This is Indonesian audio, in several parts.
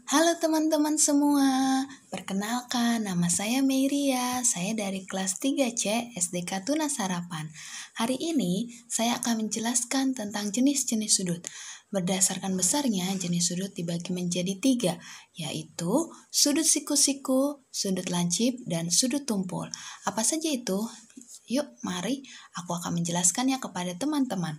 Halo teman-teman semua, perkenalkan nama saya Meiria, saya dari kelas 3C SDK Tuna Sarapan. Hari ini saya akan menjelaskan tentang jenis-jenis sudut. Berdasarkan besarnya, jenis sudut dibagi menjadi 3, yaitu sudut siku-siku, sudut lancip, dan sudut tumpul. Apa saja itu? Yuk, mari aku akan menjelaskannya kepada teman-teman.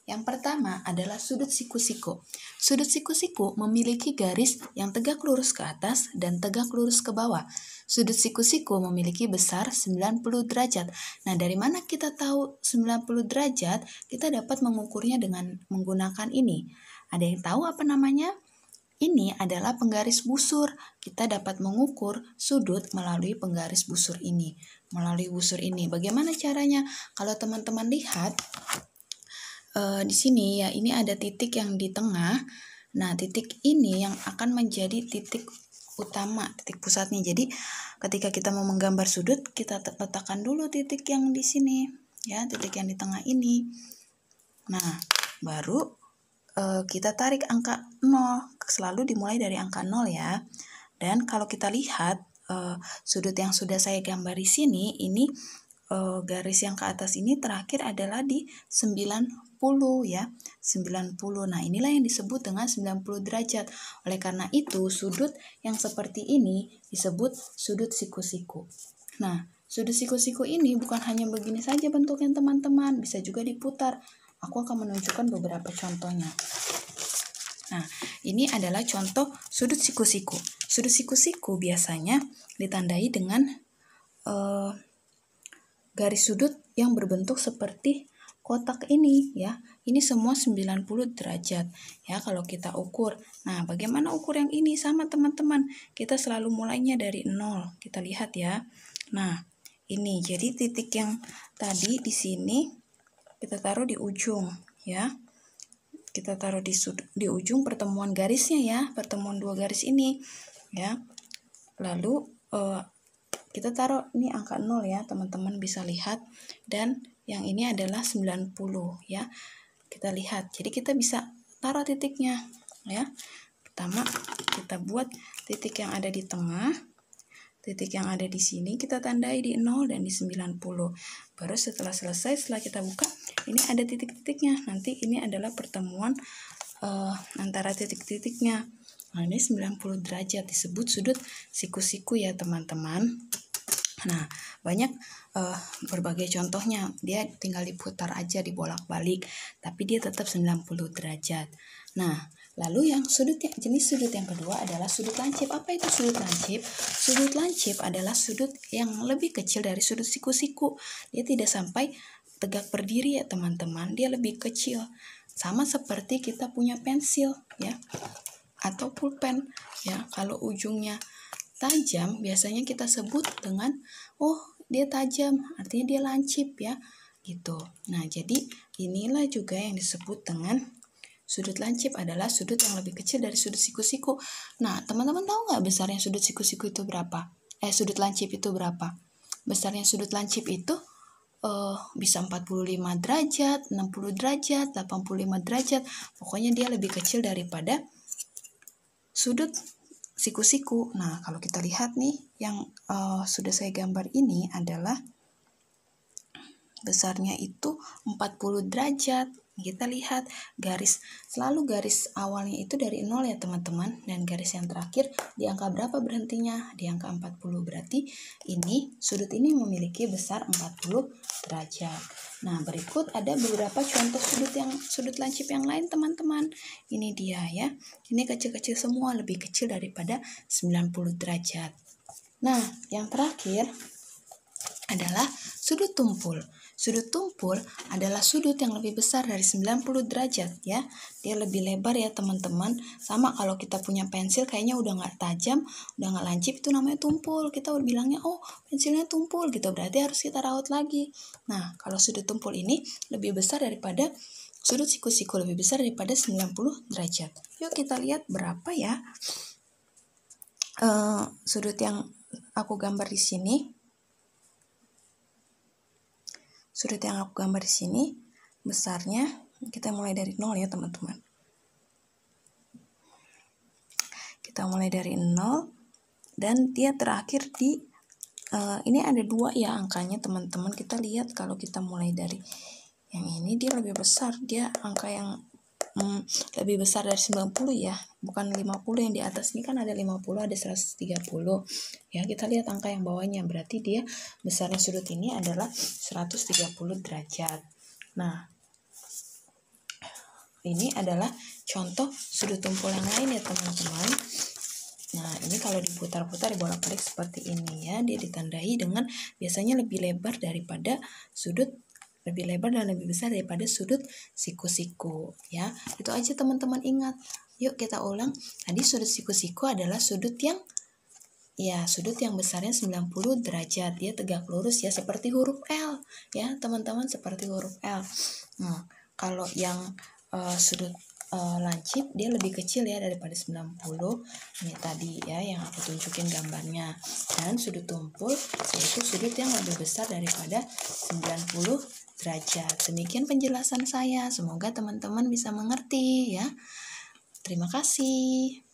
Yang pertama adalah sudut siku-siku. Sudut siku-siku memiliki garis yang tegak lurus ke atas dan tegak lurus ke bawah. Sudut siku-siku memiliki besar 90 derajat. Nah, dari mana kita tahu 90 derajat? Kita dapat mengukurnya dengan menggunakan ini. Ada yang tahu apa namanya? Ini adalah penggaris busur. Kita dapat mengukur sudut melalui penggaris busur ini. Bagaimana caranya? Kalau teman-teman lihat, di sini ya, ini ada titik yang di tengah. Nah, titik ini yang akan menjadi titik utama, titik pusatnya. Jadi, ketika kita mau menggambar sudut, kita letakkan dulu titik yang di sini, ya, titik yang di tengah ini. Nah, baru kita tarik angka 0. Selalu dimulai dari angka 0 ya. Dan kalau kita lihat sudut yang sudah saya gambar di sini, ini garis yang ke atas ini terakhir adalah di 90 ya, 90. Nah, inilah yang disebut dengan 90 derajat. Oleh karena itu, sudut yang seperti ini disebut sudut siku-siku. Nah, sudut siku-siku ini bukan hanya begini saja bentuknya teman-teman, bisa juga diputar. Aku akan menunjukkan beberapa contohnya. Nah, ini adalah contoh sudut siku-siku. Sudut siku-siku biasanya ditandai dengan garis sudut yang berbentuk seperti kotak ini ya. Ini semua 90 derajat ya kalau kita ukur. Nah, bagaimana ukur yang ini? Sama teman-teman. Kita selalu mulainya dari 0. Kita lihat ya. Nah, ini jadi titik yang tadi di sini kita taruh di ujung ya. Kita taruh di ujung pertemuan garisnya ya, pertemuan dua garis ini ya. Lalu kita taruh ini angka 0 ya, teman-teman bisa lihat, dan yang ini adalah 90 ya. Kita lihat. Jadi kita bisa taruh titiknya ya. Pertama kita buat titik yang ada di tengah. Titik yang ada di sini kita tandai di 0 dan di 90. Baru setelah selesai, setelah kita buka, ini ada titik-titiknya. Nanti ini adalah pertemuan antara titik-titiknya. Nah, ini 90 derajat disebut sudut siku-siku ya teman-teman. Nah, banyak berbagai contohnya. Dia tinggal diputar aja, dibolak-balik, tapi dia tetap 90 derajat. Nah, lalu yang jenis sudut yang kedua adalah sudut lancip. Apa itu sudut lancip? Sudut lancip adalah sudut yang lebih kecil dari sudut siku-siku. Dia tidak sampai tegak berdiri ya teman-teman. Dia lebih kecil. Sama seperti kita punya pensil ya, atau pulpen ya. Kalau ujungnya tajam, biasanya kita sebut dengan dia tajam, artinya dia lancip ya, gitu. Nah, jadi inilah juga yang disebut dengan sudut lancip, adalah sudut yang lebih kecil dari sudut siku-siku. Nah, teman-teman tahu nggak besarnya sudut siku-siku itu berapa? Sudut lancip itu berapa? Besarnya sudut lancip itu bisa 45 derajat, 60 derajat, 85 derajat. Pokoknya dia lebih kecil daripada sudut siku-siku. Nah, kalau kita lihat nih, yang sudah saya gambar ini adalah besarnya itu 40 derajat. Kita lihat selalu garis awalnya itu dari 0 ya teman-teman, dan garis yang terakhir di angka berapa berhentinya? Di angka 40. Berarti ini sudut ini memiliki besar 40 derajat. Nah, berikut ada beberapa contoh sudut lancip yang lain teman-teman. Ini dia ya. Ini kecil-kecil semua, lebih kecil daripada 90 derajat. Nah, yang terakhir adalah sudut tumpul. Sudut tumpul adalah sudut yang lebih besar dari 90 derajat ya. Dia lebih lebar ya teman-teman. Sama kalau kita punya pensil kayaknya udah nggak tajam, udah nggak lancip, itu namanya tumpul. Kita bilangnya pensilnya tumpul gitu, berarti harus kita rawat lagi. Nah, kalau sudut tumpul ini lebih besar daripada sudut siku-siku, lebih besar daripada 90 derajat. Yuk kita lihat berapa ya sudut yang aku gambar di sini. Sudut yang aku gambar di sini besarnya, kita mulai dari 0 ya teman-teman. Kita mulai dari 0 dan dia terakhir di ini ada 2 ya angkanya teman-teman. Kita lihat kalau kita mulai dari yang ini dia lebih besar, dia angka yang lebih besar dari 90 ya, bukan 50 yang di atas. Ini kan ada 50, ada 130 ya. Kita lihat angka yang bawahnya, berarti dia besarnya sudut ini adalah 130 derajat. Nah, ini adalah contoh sudut tumpul yang lain ya teman-teman. Nah, ini kalau diputar-putar dibolak-balik seperti ini ya, dia ditandai dengan biasanya lebih lebar daripada sudut, lebih lebar dan lebih besar daripada sudut siku-siku ya. Itu aja teman-teman ingat. Yuk kita ulang. Tadi sudut siku-siku adalah sudut yang besarnya 90 derajat. Dia tegak lurus ya, seperti huruf L ya teman-teman, seperti huruf L. Nah, kalau yang sudut lancip dia lebih kecil ya daripada 90. Ini tadi ya yang aku tunjukin gambarnya. Dan sudut tumpul yaitu sudut yang lebih besar daripada 90 derajat. Demikian penjelasan saya. Semoga teman-teman bisa mengerti ya. Terima kasih.